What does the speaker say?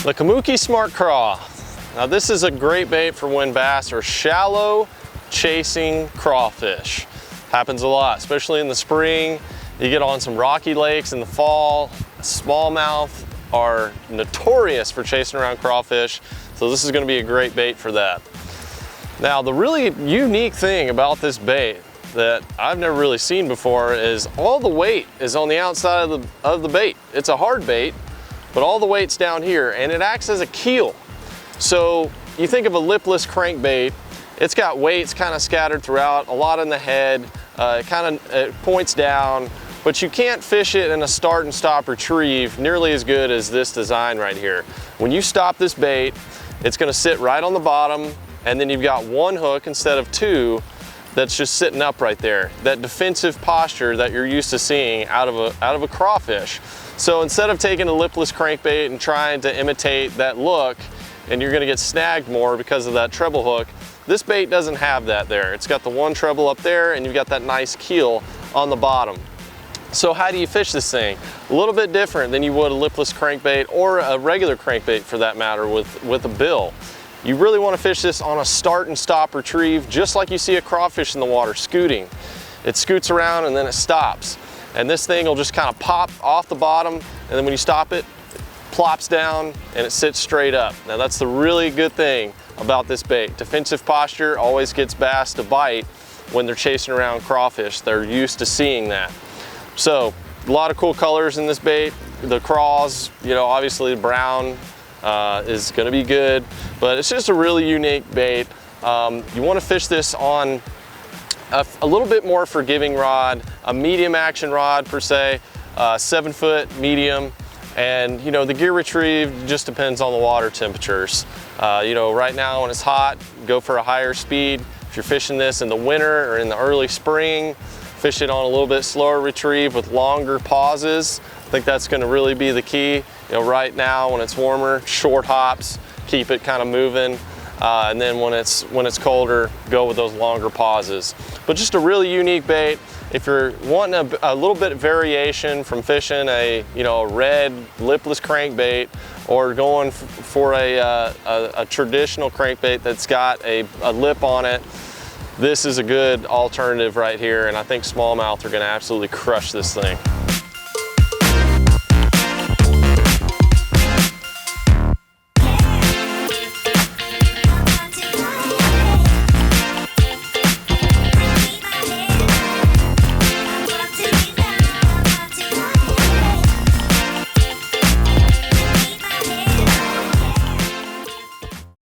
The Kamooki Smart Craw. Now this is a great bait for when bass are shallow chasing crawfish. Happens a lot, especially in the spring. You get on some rocky lakes in the fall. Smallmouth are notorious for chasing around crawfish, so this is going to be a great bait for that. Now the really unique thing about this bait that I've never really seen before is all the weight is on the outside of the bait. It's a hard bait, but all the weight's down here and it acts as a keel. So you think of a lipless crankbait, it's got weights kind of scattered throughout, a lot in the head, it points down, but you can't fish it in a start and stop retrieve nearly as good as this design right here. When you stop this bait, it's gonna sit right on the bottom, and then you've got one hook instead of two that's just sitting up right there. That defensive posture that you're used to seeing out of a crawfish. So instead of taking a lipless crankbait and trying to imitate that look, and you're gonna get snagged more because of that treble hook, this bait doesn't have that there. It's got the one treble up there and you've got that nice keel on the bottom. So how do you fish this thing? A little bit different than you would a lipless crankbait or a regular crankbait for that matter with a bill. You really wanna fish this on a start and stop retrieve, just like you see a crawfish in the water scooting. It scoots around and then it stops. And this thing will just kind of pop off the bottom, and then when you stop it, it plops down and it sits straight up. Now that's the really good thing about this bait. Defensive posture always gets bass to bite when they're chasing around crawfish. They're used to seeing that. So a lot of cool colors in this bait. The craws, you know, obviously the brown is gonna be good, but it's just a really unique bait. You wanna fish this on a little bit more forgiving rod, a medium action rod per se, 7 foot medium, and you know the gear retrieve just depends on the water temperatures. You know, right now when it's hot, go for a higher speed. If you're fishing this in the winter or in the early spring, fish it on a little bit slower retrieve with longer pauses. I think that's going to really be the key. You know, right now when it's warmer, short hops, keep it kind of moving. And then when it's colder, go with those longer pauses. But just a really unique bait. If you're wanting a little bit of variation from fishing a red lipless crankbait, or going for a traditional crankbait that's got a lip on it, this is a good alternative right here, and I think smallmouth are going to absolutely crush this thing.